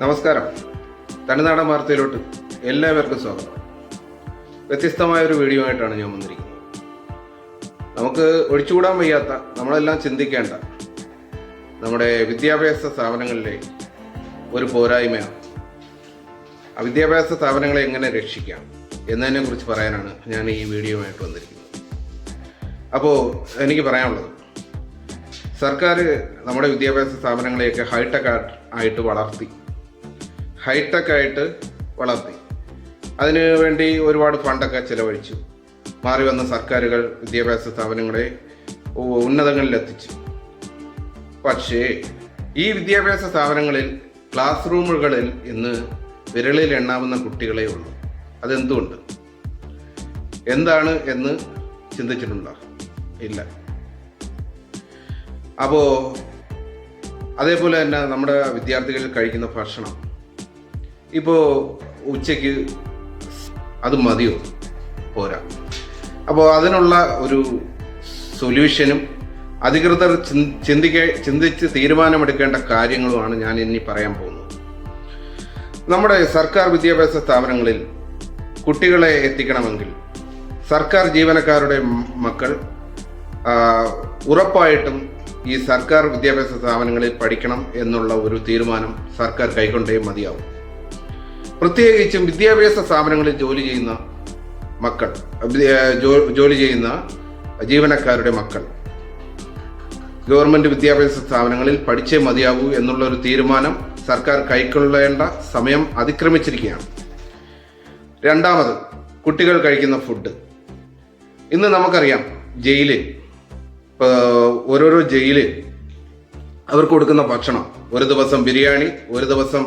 നമസ്കാരം. തമിഴ്നാടൻ വാർത്തയിലോട്ട് എല്ലാവർക്കും സ്വാഗതം. വ്യത്യസ്തമായ ഒരു വീഡിയോ ആയിട്ടാണ് ഞാൻ വന്നിരിക്കുന്നത്. നമുക്ക് ഒഴിച്ചുകൂടാൻ വയ്യാത്ത, നമ്മളെല്ലാം ചിന്തിക്കേണ്ട നമ്മുടെ വിദ്യാഭ്യാസ സ്ഥാപനങ്ങളിലെ ഒരു പോരായ്മയാണ്. ആ വിദ്യാഭ്യാസ സ്ഥാപനങ്ങളെ എങ്ങനെ രക്ഷിക്കാം എന്നതിനെ കുറിച്ച് പറയാനാണ് ഞാൻ ഈ വീഡിയോ ആയിട്ട് വന്നിരിക്കുന്നത്. അപ്പോൾ എനിക്ക് പറയാനുള്ളത്, സർക്കാർ നമ്മുടെ വിദ്യാഭ്യാസ സ്ഥാപനങ്ങളെയൊക്കെ ഹൈടെക് ആയിട്ട് വളർത്തി അതിനു വേണ്ടി ഒരുപാട് ഫണ്ടൊക്കെ ചിലവഴിച്ചു. മാറി വന്ന സർക്കാരുകൾ വിദ്യാഭ്യാസ സ്ഥാപനങ്ങളെ ഉന്നതങ്ങളിലെത്തിച്ചു. പക്ഷേ ഈ വിദ്യാഭ്യാസ സ്ഥാപനങ്ങളിൽ ക്ലാസ് റൂമുകളിൽ ഇന്ന് വിരളിൽ എണ്ണാവുന്ന കുട്ടികളെ ഉള്ളൂ. അതെന്തുകൊണ്ട്? എന്താണ് എന്ന് ചിന്തിച്ചിട്ടുണ്ടോ? ഇല്ല. അപ്പോൾ അതേപോലെ തന്നെ നമ്മുടെ വിദ്യാർത്ഥികൾ കഴിക്കുന്ന ഭക്ഷണം, ഇപ്പോൾ ഉച്ചയ്ക്ക് അത് മതിയോ? പോരാ. അപ്പോൾ അതിനുള്ള ഒരു സൊല്യൂഷനും അധികൃതർ ചിന്തിച്ച് തീരുമാനമെടുക്കേണ്ട കാര്യങ്ങളുമാണ് ഞാൻ ഇനി പറയാൻ പോകുന്നത്. നമ്മുടെ സർക്കാർ വിദ്യാഭ്യാസ സ്ഥാപനങ്ങളിൽ കുട്ടികളെ എത്തിക്കണമെങ്കിൽ സർക്കാർ ജീവനക്കാരുടെ മക്കൾ ഉറപ്പായിട്ടും ഈ സർക്കാർ വിദ്യാഭ്യാസ സ്ഥാപനങ്ങളിൽ പഠിക്കണം എന്നുള്ള ഒരു തീരുമാനം സർക്കാർ കൈക്കൊണ്ടേ മതിയാവും. പ്രത്യേകിച്ചും വിദ്യാഭ്യാസ സ്ഥാപനങ്ങളിൽ ജോലി ചെയ്യുന്ന ജീവനക്കാരുടെ മക്കൾ ഗവൺമെന്റ് വിദ്യാഭ്യാസ സ്ഥാപനങ്ങളിൽ പഠിച്ചേ മതിയാവൂ എന്നുള്ള ഒരു തീരുമാനം സർക്കാർ കൈക്കൊള്ളേണ്ട സമയം അതിക്രമിച്ചിരിക്കുകയാണ്. രണ്ടാമത്, കുട്ടികൾ കഴിക്കുന്ന ഫുഡ്. ഇന്ന് നമുക്കറിയാം, ഓരോരോ ജയിലിൽ അവർക്ക് കൊടുക്കുന്ന ഭക്ഷണം, ഒരു ദിവസം ബിരിയാണി, ഒരു ദിവസം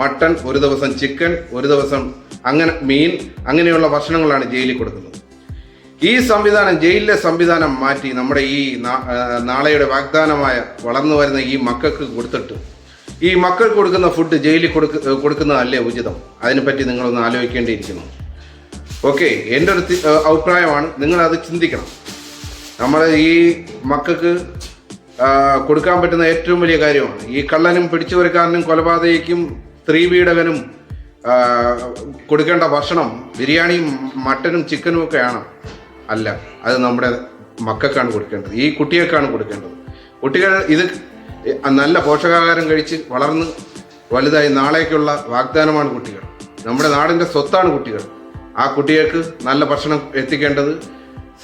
മട്ടൺ, ഒരു ദിവസം ചിക്കൻ, ഒരു ദിവസം അങ്ങനെ മീൻ, അങ്ങനെയുള്ള ഭക്ഷണങ്ങളാണ് ജയിലിൽ കൊടുക്കുന്നത്. ഈ ജയിലിലെ സംവിധാനം മാറ്റി നമ്മുടെ ഈ നാളെയുടെ വാഗ്ദാനമായ വളർന്നു വരുന്ന ഈ മക്കൾക്ക് കൊടുത്തിട്ട് ഈ മക്കൾക്ക് കൊടുക്കുന്ന ഫുഡ് ജയിലിൽ കൊടുക്കുന്നതല്ലേ ഉചിതം? അതിനെപ്പറ്റി നിങ്ങളൊന്ന് ആലോചിക്കേണ്ടിയിരിക്കുന്നു. ഓക്കെ, എൻ്റെ ഒരു അഭിപ്രായമാണ്. നിങ്ങളത് ചിന്തിക്കണം. നമ്മൾ ഈ മക്കൾക്ക് കൊടുക്കാൻ പറ്റുന്ന ഏറ്റവും വലിയ കാര്യമാണ് ഈ കള്ളനും പിടിച്ചുപറിക്കാരനും കൊലപാതകയ്ക്കും സ്ത്രീപീഡകനും കൊടുക്കേണ്ട ഭക്ഷണം ബിരിയാണിയും മട്ടനും ചിക്കനും ഒക്കെയാണ്. അല്ല, അത് നമ്മുടെ മക്കൾക്കാണ് കൊടുക്കേണ്ടത്, ഈ കുട്ടികൾക്കാണ് കൊടുക്കേണ്ടത്. കുട്ടികൾ ഇത് നല്ല പോഷകാഹാരം കഴിച്ച് വളർന്ന് വലുതായി നാളേക്കുള്ള വാഗ്ദാനമാണ് കുട്ടികൾ. നമ്മുടെ നാടിൻ്റെ സ്വത്താണ് കുട്ടികൾ. ആ കുട്ടികൾക്ക് നല്ല ഭക്ഷണം എത്തിക്കേണ്ടത്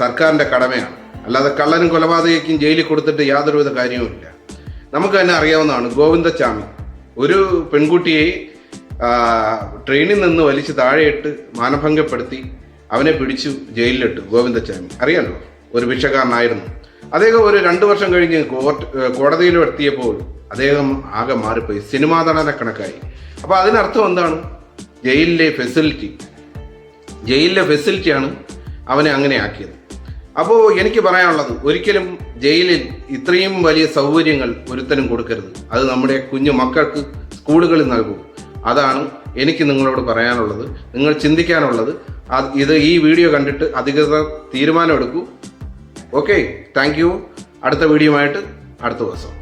സർക്കാരിൻ്റെ കടമയാണ്. അല്ലാതെ കള്ളനും കൊലപാതകയ്ക്കും ജയിലിൽ കൊടുത്തിട്ട് യാതൊരുവിധ കാര്യവുമില്ല. നമുക്ക് തന്നെ അറിയാവുന്നതാണ്, ഗോവിന്ദച്ചാമി ഒരു പെൺകുട്ടിയെ ട്രെയിനിൽ നിന്ന് വലിച്ച് താഴെയിട്ട് മാനഭംഗപ്പെടുത്തി അവനെ പിടിച്ചു ജയിലിലിട്ടു. ഗോവിന്ദച്ചാമി അറിയാലോ, ഒരു ഭിക്ഷക്കാരനായിരുന്നു. അദ്ദേഹം ഒരു 2 വർഷം കഴിഞ്ഞ് കോടതിയിൽ എത്തിയപ്പോൾ അദ്ദേഹം ആകെ മാറിപ്പോയി, സിനിമാ നടന കണക്കായി. അപ്പോൾ അതിനർത്ഥം എന്താണ്? ജയിലിലെ ഫെസിലിറ്റിയാണ് അവനെ അങ്ങനെ ആക്കിയത്. അപ്പോൾ എനിക്ക് പറയാനുള്ളത്, ഒരിക്കലും ജയിലിൽ ഇത്രയും വലിയ സൗകര്യങ്ങൾ ഒരുത്തനും കൊടുക്കരുത്. അത് നമ്മുടെ കുഞ്ഞു മക്കൾക്ക് സ്കൂളുകളിൽ നൽകൂ. അതാണ് എനിക്ക് നിങ്ങളോട് പറയാനുള്ളത്, നിങ്ങൾ ചിന്തിക്കാനുള്ളത്. ഈ വീഡിയോ കണ്ടിട്ട് അധികൃതർ തീരുമാനമെടുക്കൂ. Okay, thank you. അടുത്ത വീഡിയോ ആയിട്ട് അടുത്ത ദിവസം.